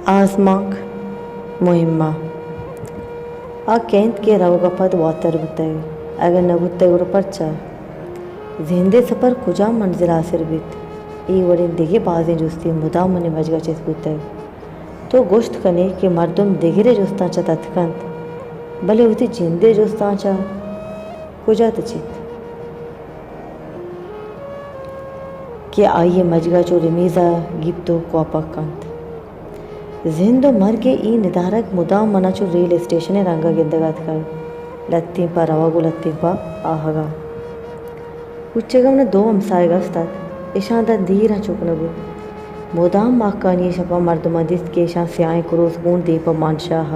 Azmak muhimma. A kent के रवगपत वातर बुतय अगर न बुतय उर परचा जिंदे सफर कुजा मंजिल आसिर बित ई वरिन दिगे बाजें जुस्ती मुदा मने मजगा चित बुतय तो गोश्त कने के मर्दुम दिगरे जुस्ता चा तत्कंत भले उती जिंदे जुस्ता चा कुजा तचित के आइए मजगा चो रिमीजा गिप्तो क्वापकंत जिंदो मर के ई निदारक मुदाम मनाचो रेल स्टेशन रंगा गिंदगात कर लत्ती पर रवागो लत्ती पर आहगा उच्चगम न दो हमसायगस्तात इशादा दीरा चुकनगु मुदाम माकानी शपा मर्दमदिस के शा स्याय क्रोस गुण दीप मानशाह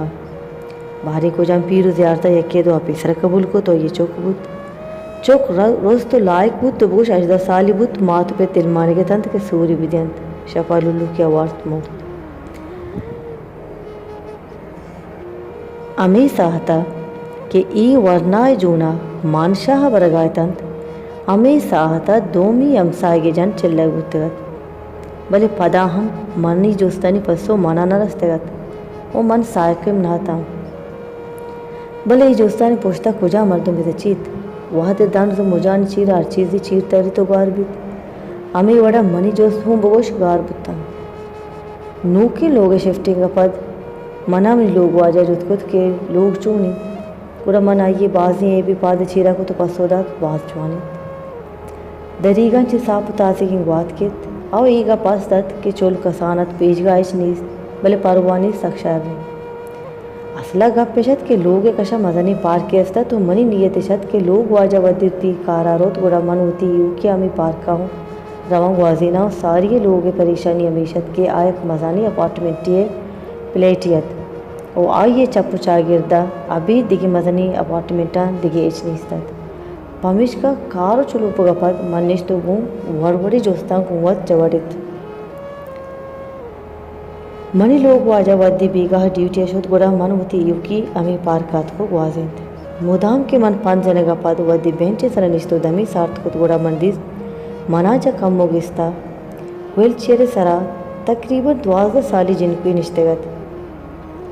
भारी को जम पीरु जियारता यके दो अपिसर कबूल को तो ये चोक रोज तो लायक बुत तो बोश अजदा साली बुत मात पे तिल मारे के तंत के सूर्य विद्यंत शपा लुल्लू की आवाज मोत अमी साहता कि ई वर्नाय जूना मानशाह बरगायतंत अमी साहता दोमी अमसायगे जन चिल्लग बुतगत भले पदा हम मनी जोस्तनी पसो मना न रस्तगत ओ मन सायकिम नाता भले ई जोस्तानी पोछता कुजा मर्दों में चीत वह ते दान जो मुजान चीर हर चीज़ी चीर तरी तो गार बीत अमी वड़ा मनी जोस्त हूँ बोश गार बुता नूके लोगे शिफ्टिंग का पद मना में लोग वाजा जुतकुत के लोग चूनी पूरा मन आइए बाजी ए भी पाद चीरा को तो पसोदा बाज चुआनी दरीगा चे साप ताजे की बात कित आओ ईगा पास दत के चोल कसानत पेजगा इच नीस भले परवानी सक्षार ने असला गप पेशत के लोग कशा मजनी पार के अस्ता तो मनी नियत शत के लोग वाजा वदिती कारारोत गुड़ा मन होती यू के अमी पार का हूँ रवांग वाजीना सारी लोग परेशानी अमीशत के आयक मजानी अपार्टमेंट प्लेटियत ओ आइए चप्पू चागिरदा अभी दिगी मजनी अपार्टमेंटा दिगे एच नीस्तत पमिश का कारो चुलूप गपत मनिश तो गूं वड़वड़ी जोस्ता कुंवत जवड़ित मनी लोग वाजा वद्दी बीगा ड्यूटी अशुत गुड़ा मन होती युकी अमी पार कात को ग्वाजिंत मुदाम के मन पान जने गपत वद्दी बेंचे सर निश्तो दमी सार्थ कुत गुड़ा मंदिस मनाजा कम मोगिस्ता व्हील चेयर सरा तकरीबन 12 साली जिनकी निश्तेगत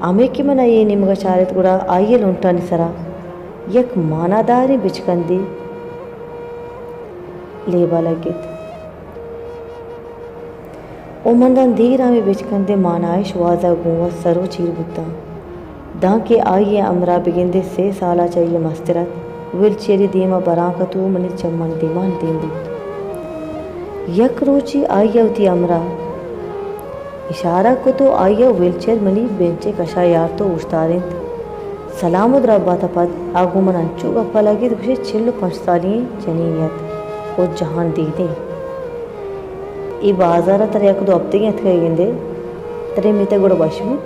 आमे की मना ये निमगा चारित गुड़ा आइए लुंटा निसरा यक मानादारी बिचकंदी लेबा लगित ओ मंदन धीरा में बिचकंदे मानाइश वाजा गुवा सरो चीर बुता दां के आइए अमरा बिगिंदे से साला चाहिए मस्तिरत विल चेरी दीमा बरा कतु मनि चम्मन दीमान दीम बुत यक रोची आइए उती अमरा इशारा को तो आइया व्हीलचेयर मनी बेंचे कशा यार तो उस्तारिंत सलामुद रब्बा तपद आगुमन अंचू गप्पा लगी तो चिल्ल 5 साली जनीयत और जहान दी दे ई बाजार तरे एक दो हफ्ते के थे गिंदे तरे मिते गुड़ बशमित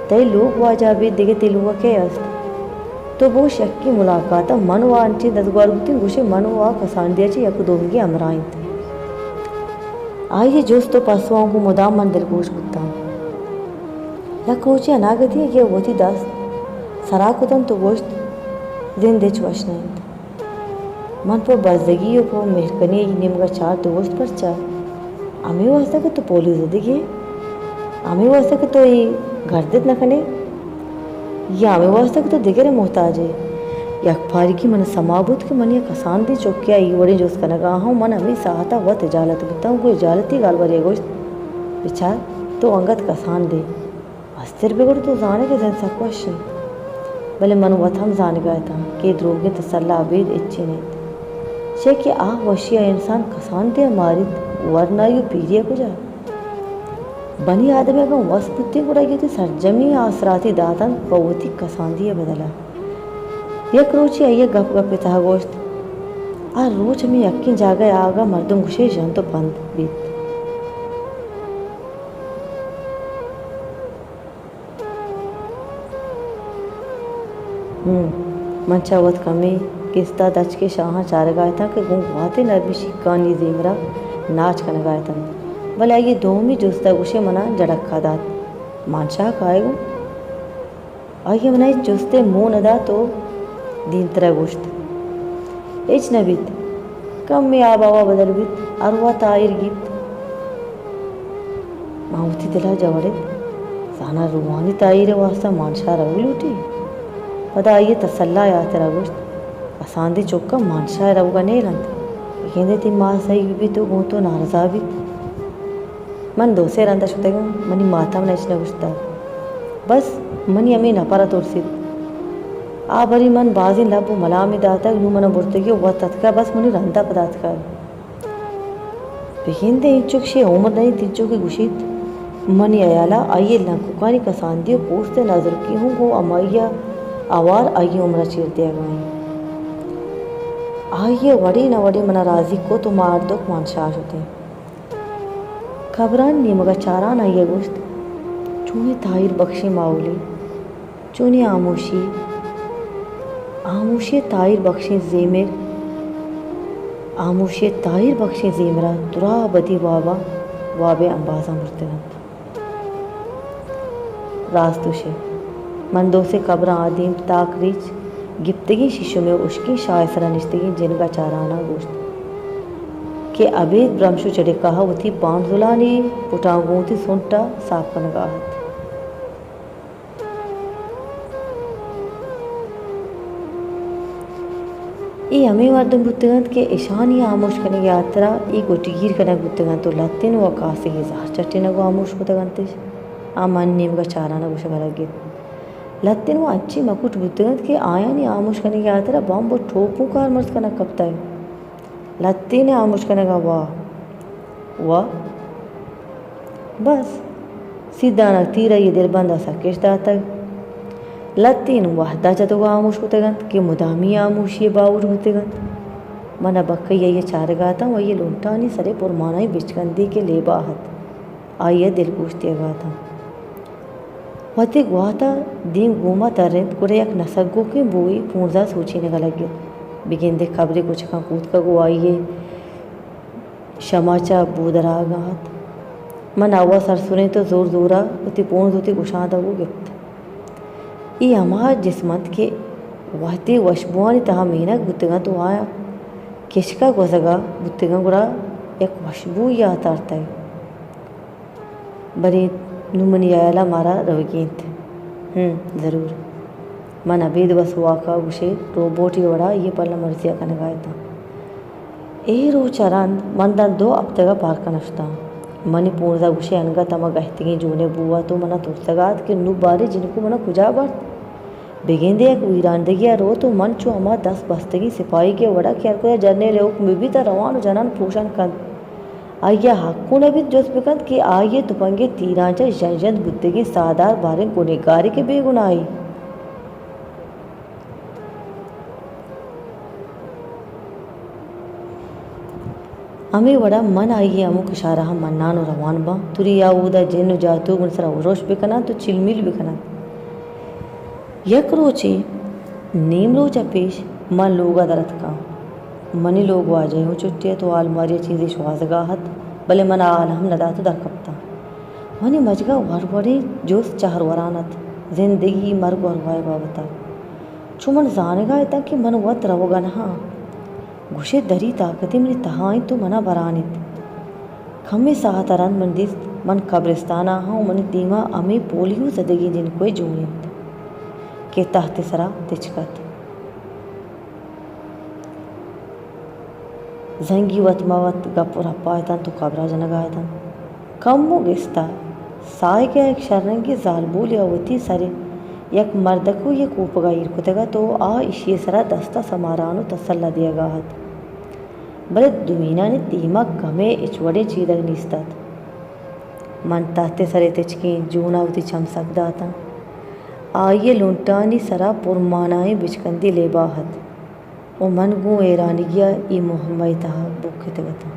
तय लोग वाजा भी दिगे तिलुआ के अस्त तो वो शक्की मुलाकात मनवा अंची 10 बार गुती गुशे मनवा कसान दिया ची यक दोंगी अमराइंत आइए जोस्त तो पसवाओं को मुदाम मन दिलगोश कुत्ता या कोची अनागति है ये वोती दास सराकुतन तो गोश्त जिंदे चवश नहीं मन पर बजदगी को मेहरकनी निमगा चार तो गोश्त पर चा आमी वास्ता के तो पोली जिंदगी आमी वास्ता के तो ये गर्दित न कने या आमी वास्ता के तो दिगरे मोहताज है यक फारिकी मन समाबुत के मन कसान दी चौकिया ई वड़ी जोस कनगा हूँ मन हमें साहता वत इजालत बताऊँ कोई इजालती गाल वर गोश्त बिचार तो अंगत कसान दे अस्तिर बिगड़ तो जाने के जन सकवश भले मन वत हम जान गया था कि द्रोगे तसल्ला अबीद इच्छे ने छे कि आह वशिया इंसान कसान दे मारित वरना यू पीरिया को जा बनी आदमी का वसपुत्ती गुड़ा ये थी सरजमी आसराती दातन पवती कसान दिए बदला यक रोची आइए गप गप पिता गोश्त आ रोज में यक्की जागा आगा मर्दों घुसे जन तो बंद बीत मंचावत कमी किस्ता दच के शाह चार गाय था कि गुं वाते नरमी शिकानी जेमरा नाच कन गाय था भले ये दो में जुस्ता गुशे मना जड़क्का दात मानशाह खाएगो आइए मना जुस्ते मुंह नदा तो दीन तरह गोश्त एच नबीत कम में आबावा बदल बीत अरवा तायर गित मावती दिला जवड़े साना रूहानी ताईर वास्ता मानशा रवलूटी पदा आइए तसल्ला या तेरा गोश्त असांदे चौका मानशा रवगा नेलंत कहते ती माँ सही भी तो गो तो नारजा भी मन दोसे रंदा शुतेगा मनी माता में नचना गुस्ता बस मनी अमी नपारा तोड़सित आ बरी मन बाजी लबु मलामी दाता नू मन बुर्तगी व तत्का बस मनी रंदा पदार्थ का बिगिंदे इंचुक शे उम्र नहीं तिज्जो की गुशीत मनी अयाला आइए लंकुकानी कसांदियो पोस्ते नजर की हूँ गो अमाइया आवार आइए उम्र चीर दिया गई आइए वड़ी न वड़ी मना राजी को तो मार दो मानशाश होते खबरान नीमगा चारान आइए गोश्त चूने ताहिर बख्शी माउली चूने आमोशी ताहिर बख्शी जेमेर आमोशी ताहिर बख्शी जेमरा तुरा बदी वाबा वाबे अंबाजा मुर्तनत रास्तुशे मंदो से कब्र आदीम ताकरीच गिप्तगी शिशु में उसकी शायसरा निश्तगी जिनका चाराना गोश्त के अबेद ब्रह्मशु चढ़े कहा उथी पान जुलानी पुटांगों थी सुनटा सापन गाहत ये हमें वर्दन बुद्धगंत के ईशानी आमोश करने की यात्रा ये गोटीगीर करने बुद्धगंत तो लत्तिन व कासे के जार चट्टिन को आमोश बुद्धगंतिश आ मन नीम का चाराना कुछ अलग लत्तिन वो अच्छी मकुट बुद्धगंत के आया नहीं आमोश करने की यात्रा बम वो ठोपू कार मर्ज करना कपता है लत्ती ने आमोश करने का वाह बस सीधा न तीरा ये दिल बंदा सा किश्ता तक लत्तीन वहदा जतो आमोश बुद्धगंत के मुदामी आमोशी बाउर बुद्धगंत मना बक्कैया ये चार गाता वही लुंटानी सरे पुरमानाई बिचकंदी के लेबाहत आइए दिल पूछते गाता वते गुआता दीम गुमा तरंत कुरे एक नसगो के बोई पूर्जा सोची ने लगे बिगिंदे खबरे कुछ का कूद का गो आइए शमाचा बूदरा गात मन आवा सरसुरे तो जोर जोरा उति पूर्ण होती गुशादा वो गिफ्त ये हमार जिस्मत के वहते वशबुआनी तहा मेहनत बुद्धगा तो आया किशका गोजगा बुद्धगा गुड़ा एक वशबू या तारता है बरी नुमनी आयला मारा रवगींत ज़रूर मन अबेद बस वाका उसे रोबोट ही वड़ा ये पल्ला मर्जिया का नगाया था ए रो चरान मन दान दो अब तक पार का नश्ता मनी पूर्जा उसे अनगा तमा गहती जूने बुआ तो मना तुर्सगात के नु बारे जिनको मना कुजा बर्त बेगेंदे एक वीरानदगी रो तो मन चो अमा 10 बस्तगी सिपाही के वड़ा क्या को जरने रे में भी त रवान जनन पोषण कर आइया हक्कू नबी जोस बिकंत के आइए तुपंगे तीरांचा जंजन बुद्धगी सादार बारे गुनेगारी के बेगुनाई अमे वड़ा मन आइए अमुक इशारा हम मन्नानो रवान बा तुरी याऊदा जिन जातु गुनसरा उरोश बिकना तो चिलमिल बिकना यक रोचे नीम रोचा पेश मन लोगा दरत का मनी लोग वाजे हूँ चुट्टिया तो आलमारी चीज़ें श्वासगाहत भले मन आल हम नदा तो दरकपता मनी मजगा वरवरे जोस चार वरानत जिंदगी मर वरवाए बाबता चुमन जानेगा इतना कि मन वत रवोगा नहा घुशे दरी ताकती मनी तहाई तो मना बरानित खम्मे साहतरन मंदिस मन कब्रिस्ताना हाँ मनी दीमा अमे पोलियो जदगी जिनको जूनित के तहत सरा तिचकत जंगी वतमावत गपुर हपायतन तो कब्रा जनगायतन कम वो गिस्ता साय के एक शरणंगी जालबूल या वती सरे यक मर्दकु ये कूपगा इरकुतगा तो आ इशिये सरा दस्ता समारानो तसल्ला दिया गाहत बले दुमीना ने तीमा गमे इचवड़े चीदग निस्तात मन ताते सरे तिचकी जूनावती चमसक दाता आइए लुंटानी सरा पुरमानाए बिचकंदी लेबाहत ओ मन गु एरानिगिया ई मोहम्मई तहा बुखे तगता